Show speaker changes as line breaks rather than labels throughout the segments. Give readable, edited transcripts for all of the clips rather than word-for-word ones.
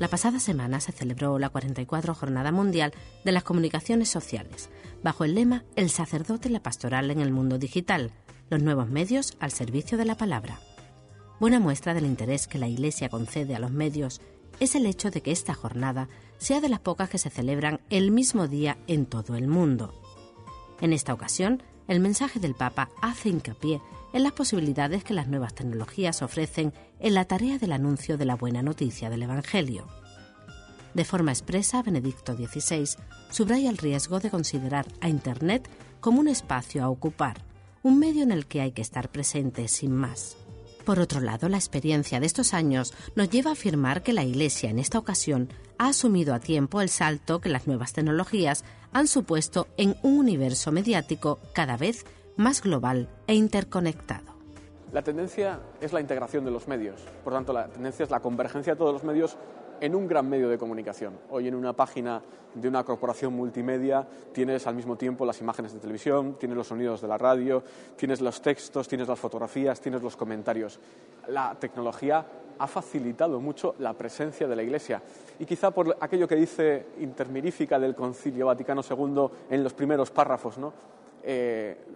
La pasada semana se celebró la 44 Jornada Mundial de las Comunicaciones Sociales, bajo el lema El sacerdote y la pastoral en el mundo digital, los nuevos medios al servicio de la palabra. Buena muestra del interés que la Iglesia concede a los medios es el hecho de que esta jornada sea de las pocas que se celebran el mismo día en todo el mundo. En esta ocasión, el mensaje del Papa hace hincapié en las posibilidades que las nuevas tecnologías ofrecen en la tarea del anuncio de la buena noticia del Evangelio. De forma expresa, Benedicto XVI subraya el riesgo de considerar a Internet como un espacio a ocupar, un medio en el que hay que estar presente sin más. Por otro lado, la experiencia de estos años nos lleva a afirmar que la Iglesia en esta ocasión ha asumido a tiempo el salto que las nuevas tecnologías han supuesto en un universo mediático cada vez más global e interconectado.
La tendencia es la integración de los medios, por tanto la tendencia es la convergencia de todos los medios en un gran medio de comunicación. Hoy en una página de una corporación multimedia tienes al mismo tiempo las imágenes de televisión, tienes los sonidos de la radio, tienes los textos, tienes las fotografías, tienes los comentarios. La tecnología ha facilitado mucho la presencia de la Iglesia y quizá por aquello que dice intermirífica del Concilio Vaticano II en los primeros párrafos, ¿no?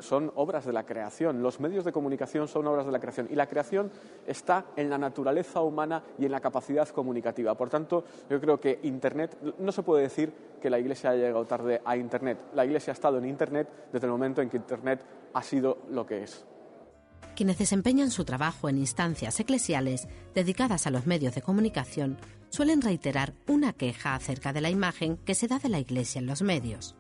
Son obras de la creación, los medios de comunicación son obras de la creación y la creación está en la naturaleza humana y en la capacidad comunicativa. Por tanto, yo creo que Internet, no se puede decir que la Iglesia haya llegado tarde a Internet. La Iglesia ha estado en Internet desde el momento en que Internet ha sido lo que es.
Quienes desempeñan su trabajo en instancias eclesiales dedicadas a los medios de comunicación suelen reiterar una queja acerca de la imagen que se da de la Iglesia en los medios.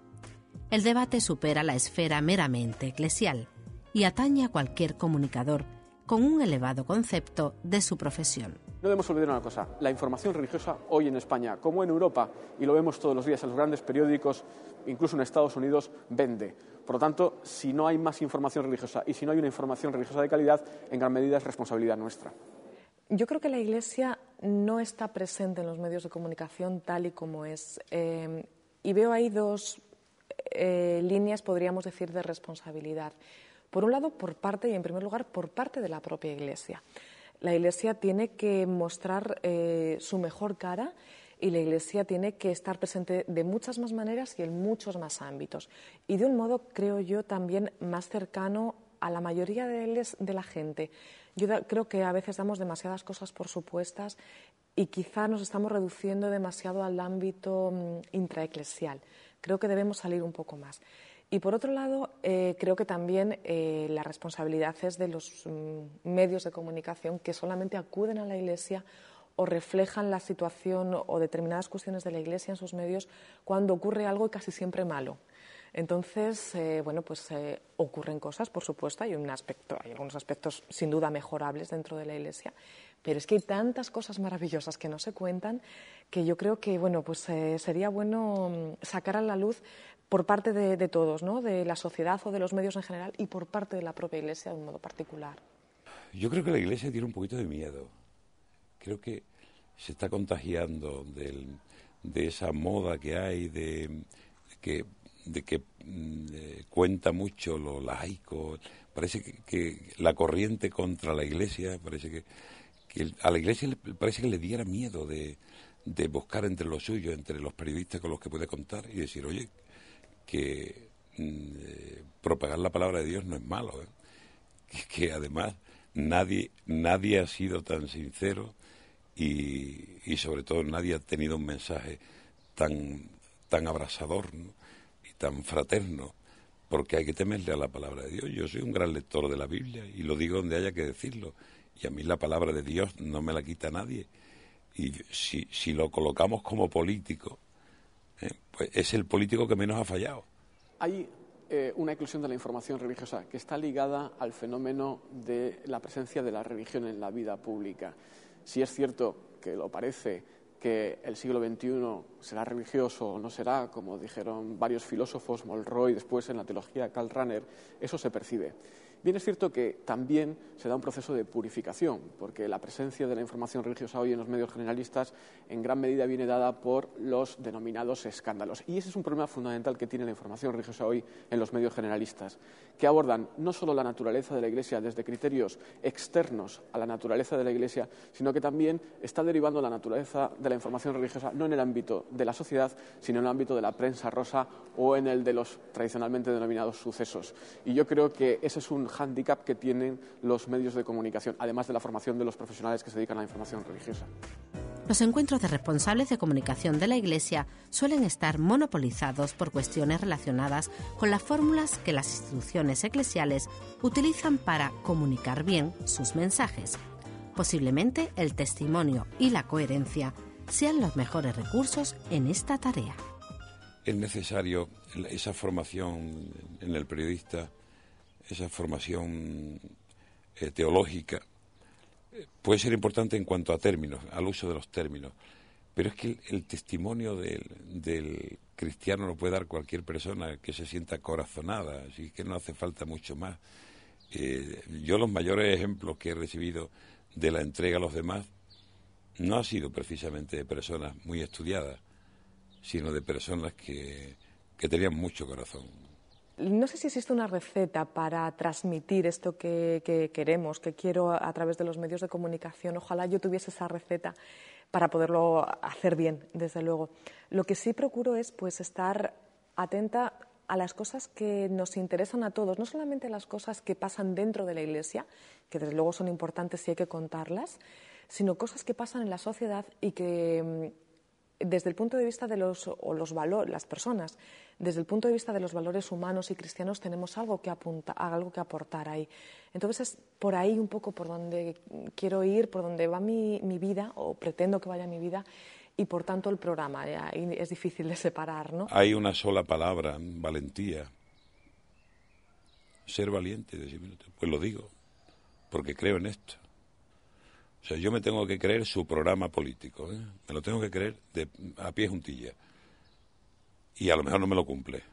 El debate supera la esfera meramente eclesial y atañe a cualquier comunicador con un elevado concepto de su profesión.
No debemos olvidar una cosa, la información religiosa hoy en España, como en Europa, y lo vemos todos los días en los grandes periódicos, incluso en Estados Unidos, vende. Por lo tanto, si no hay más información religiosa y si no hay una información religiosa de calidad, en gran medida es responsabilidad nuestra.
Yo creo que la Iglesia no está presente en los medios de comunicación tal y como es. Y veo ahí dos líneas, podríamos decir, de responsabilidad. Por un lado, por parte, y en primer lugar, por parte de la propia Iglesia. La Iglesia tiene que mostrar su mejor cara y la Iglesia tiene que estar presente de muchas más maneras y en muchos más ámbitos. Y de un modo, creo yo, también más cercano a la mayoría de la gente. Yo creo que a veces damos demasiadas cosas por supuestas y quizá nos estamos reduciendo demasiado al ámbito intraeclesial. Creo que debemos salir un poco más. Y por otro lado, creo que también la responsabilidad es de los medios de comunicación que solamente acuden a la Iglesia o reflejan la situación o determinadas cuestiones de la Iglesia en sus medios cuando ocurre algo casi siempre malo. Entonces, ocurren cosas, por supuesto, hay algunos aspectos sin duda mejorables dentro de la Iglesia, pero es que hay tantas cosas maravillosas que no se cuentan que yo creo que sería bueno sacar a la luz por parte de todos, ¿no? De la sociedad o de los medios en general y por parte de la propia Iglesia de un modo particular.
Yo creo que la Iglesia tiene un poquito de miedo. Creo que se está contagiando de esa moda que hay, de que cuenta mucho lo laico. Parece que la corriente contra la Iglesia, parece que a la Iglesia parece que le diera miedo de buscar entre los suyos, entre los periodistas con los que puede contar y decir, oye, que propagar la palabra de Dios no es malo, ¿eh? Que además nadie ha sido tan sincero y sobre todo nadie ha tenido un mensaje tan abrasador, ¿no? Y tan fraterno, porque hay que temerle a la palabra de Dios. Yo soy un gran lector de la Biblia y lo digo donde haya que decirlo, y a mí la palabra de Dios no me la quita nadie. Y si lo colocamos como político, pues es el político que menos ha fallado.
Hay una eclosión de la información religiosa que está ligada al fenómeno de la presencia de la religión en la vida pública. Si es cierto que lo parece que el siglo XXI será religioso o no será, como dijeron varios filósofos, Molroy, después en la teología Karl Rahner, eso se percibe. Bien es cierto que también se da un proceso de purificación, porque la presencia de la información religiosa hoy en los medios generalistas en gran medida viene dada por los denominados escándalos. Y ese es un problema fundamental que tiene la información religiosa hoy en los medios generalistas, que abordan no solo la naturaleza de la Iglesia desde criterios externos a la naturaleza de la Iglesia, sino que también está derivando la naturaleza de la información religiosa no en el ámbito de la sociedad, sino en el ámbito de la prensa rosa o en el de los tradicionalmente denominados sucesos. Y yo creo que ese es un hándicap que tienen los medios de comunicación, además de la formación de los profesionales que se dedican a la información religiosa.
Los encuentros de responsables de comunicación de la Iglesia suelen estar monopolizados por cuestiones relacionadas con las fórmulas que las instituciones eclesiales utilizan para comunicar bien sus mensajes. Posiblemente el testimonio y la coherencia sean los mejores recursos en esta tarea.
Es necesario esa formación en el periodista, esa formación teológica. Puede ser importante en cuanto a términos, al uso de los términos, pero es que el testimonio del cristiano lo puede dar cualquier persona que se sienta corazonada, así que no hace falta mucho más. Yo los mayores ejemplos que he recibido de la entrega a los demás no ha sido precisamente de personas muy estudiadas, sino de personas que tenían mucho corazón.
No sé si existe una receta para transmitir esto que queremos, que quiero a través de los medios de comunicación. Ojalá yo tuviese esa receta para poderlo hacer bien, desde luego. Lo que sí procuro es pues estar atenta a las cosas que nos interesan a todos, no solamente las cosas que pasan dentro de la Iglesia, que desde luego son importantes y hay que contarlas, sino cosas que pasan en la sociedad y que desde el punto de vista de los valores, las personas, desde el punto de vista de los valores humanos y cristianos tenemos algo que aportar ahí. Entonces es por ahí un poco por donde quiero ir, por donde va mi vida, o pretendo que vaya mi vida, y por tanto el programa. Ahí es difícil de separar, ¿no?
Hay una sola palabra, valentía. Ser valiente, decir, pues lo digo, porque creo en esto. O sea, yo me tengo que creer su programa político, ¿eh? Me lo tengo que creer a pie juntillas. Y a lo mejor no me lo cumple.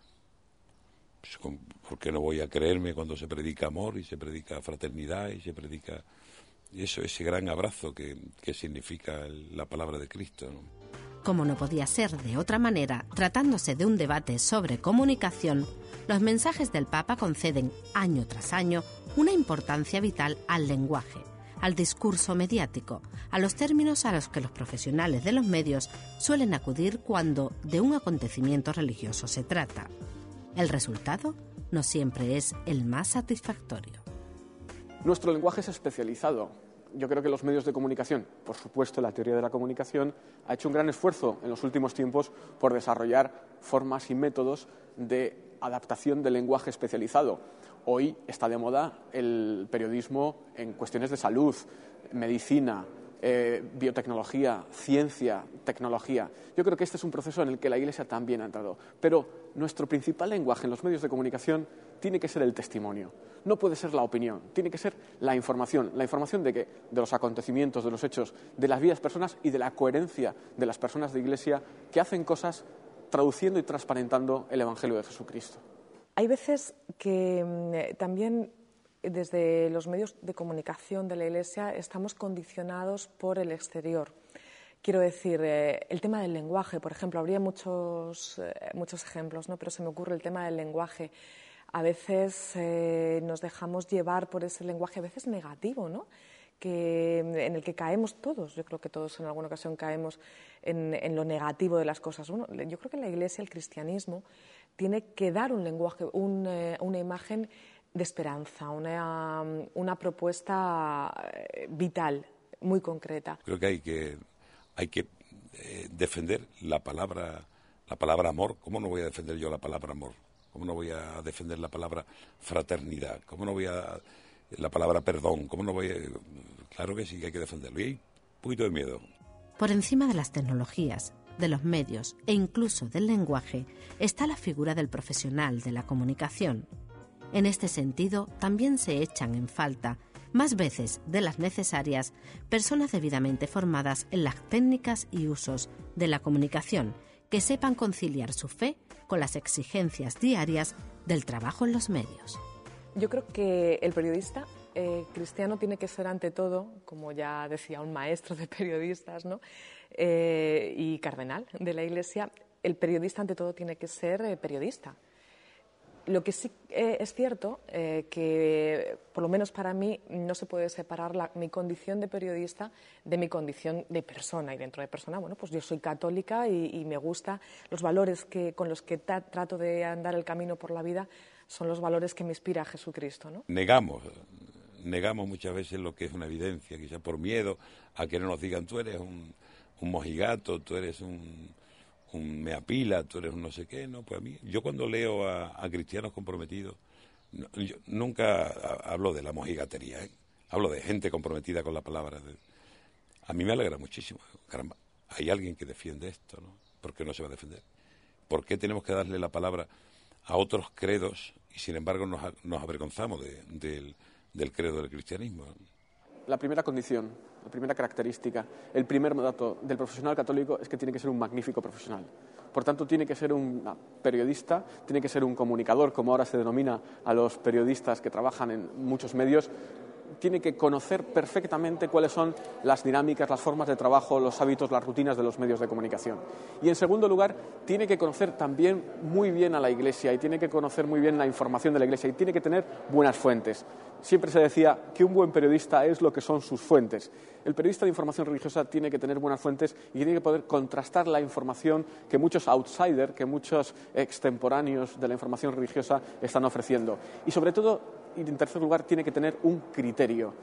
Pues, ¿por qué no voy a creerme cuando se predica amor y se predica fraternidad y se predica ese gran abrazo que significa la palabra de Cristo, ¿no?
Como no podía ser de otra manera, tratándose de un debate sobre comunicación, los mensajes del Papa conceden año tras año una importancia vital al lenguaje, al discurso mediático, a los términos a los que los profesionales de los medios suelen acudir cuando de un acontecimiento religioso se trata. El resultado no siempre es el más satisfactorio.
Nuestro lenguaje es especializado. Yo creo que los medios de comunicación, por supuesto la teoría de la comunicación, ha hecho un gran esfuerzo en los últimos tiempos por desarrollar formas y métodos de adaptación del lenguaje especializado. Hoy está de moda el periodismo en cuestiones de salud, medicina, biotecnología, ciencia, tecnología. Yo creo que este es un proceso en el que la Iglesia también ha entrado. Pero nuestro principal lenguaje en los medios de comunicación tiene que ser el testimonio. No puede ser la opinión, tiene que ser la información de los acontecimientos, de los hechos, de las vidas personas y de la coherencia de las personas de Iglesia que hacen cosas traduciendo y transparentando el Evangelio de Jesucristo.
Hay veces que también desde los medios de comunicación de la Iglesia estamos condicionados por el exterior. Quiero decir, el tema del lenguaje, por ejemplo, habría muchos ejemplos, ¿no? Pero se me ocurre el tema del lenguaje. A veces nos dejamos llevar por ese lenguaje, a veces negativo, ¿no? En el que caemos todos. Yo creo que todos en alguna ocasión caemos en lo negativo de las cosas. Bueno, yo creo que la Iglesia, el cristianismo, tiene que dar un lenguaje, una imagen de esperanza, una propuesta vital, muy concreta.
Creo que hay que defender la palabra amor. ¿Cómo no voy a defender yo la palabra amor? ¿Cómo no voy a defender la palabra fraternidad? ¿Cómo no voy a la palabra perdón? ¿Cómo no voy a...? Claro que sí que hay que defenderlo. Y hay un poquito de miedo.
Por encima de las tecnologías, de los medios e incluso del lenguaje está la figura del profesional de la comunicación. En este sentido, también se echan en falta, más veces de las necesarias, personas debidamente formadas en las técnicas y usos de la comunicación, que sepan conciliar su fe con las exigencias diarias del trabajo en los medios.
Yo creo que el periodista cristiano tiene que ser ante todo, como ya decía un maestro de periodistas, ¿no? Y cardenal de la Iglesia, el periodista ante todo tiene que ser periodista. Lo que sí es cierto, que por lo menos para mí no se puede separar mi condición de periodista de mi condición de persona. Y dentro de persona, bueno, pues yo soy católica y me gusta los valores con los que trato de andar el camino por la vida, son los valores que me inspira Jesucristo, ¿no?
Negamos muchas veces lo que es una evidencia, quizás por miedo a que no nos digan tú eres un mojigato, tú eres un meapila, tú eres un no sé qué, ¿no? Pues a mí, yo cuando leo a cristianos comprometidos, yo nunca hablo de la mojigatería, ¿eh? Hablo de gente comprometida con la palabra. A mí me alegra muchísimo. Caramba, hay alguien que defiende esto, ¿no? ¿Por qué no se va a defender? ¿Por qué tenemos que darle la palabra a otros credos y sin embargo nos avergonzamos del credo del cristianismo?
La primera condición, la primera característica, el primer dato del profesional católico es que tiene que ser un magnífico profesional. Por tanto, tiene que ser un periodista, tiene que ser un comunicador, como ahora se denomina a los periodistas que trabajan en muchos medios. Tiene que conocer perfectamente cuáles son las dinámicas, las formas de trabajo, los hábitos, las rutinas de los medios de comunicación. Y en segundo lugar, tiene que conocer también muy bien a la Iglesia y tiene que conocer muy bien la información de la Iglesia y tiene que tener buenas fuentes. Siempre se decía que un buen periodista es lo que son sus fuentes. El periodista de información religiosa tiene que tener buenas fuentes y tiene que poder contrastar la información que muchos outsiders, que muchos extemporáneos de la información religiosa están ofreciendo. Y sobre todo, y en tercer lugar, tiene que tener un criterio.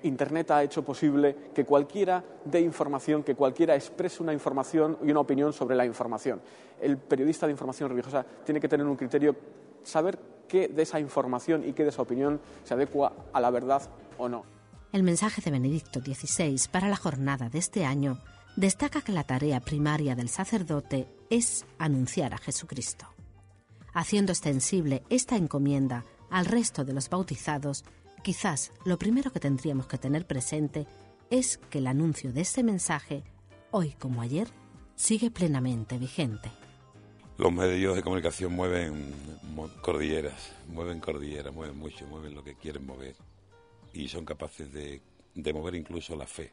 Internet ha hecho posible que cualquiera dé información, que cualquiera exprese una información y una opinión sobre la información. El periodista de información religiosa tiene que tener un criterio, saber qué de esa información y qué de esa opinión se adecua a la verdad o no.
El mensaje de Benedicto XVI para la jornada de este año destaca que la tarea primaria del sacerdote es anunciar a Jesucristo. Haciendo extensible esta encomienda al resto de los bautizados, quizás lo primero que tendríamos que tener presente es que el anuncio de este mensaje, hoy como ayer, sigue plenamente vigente.
Los medios de comunicación mueven cordilleras, mueven mucho, mueven lo que quieren mover y son capaces de mover incluso la fe.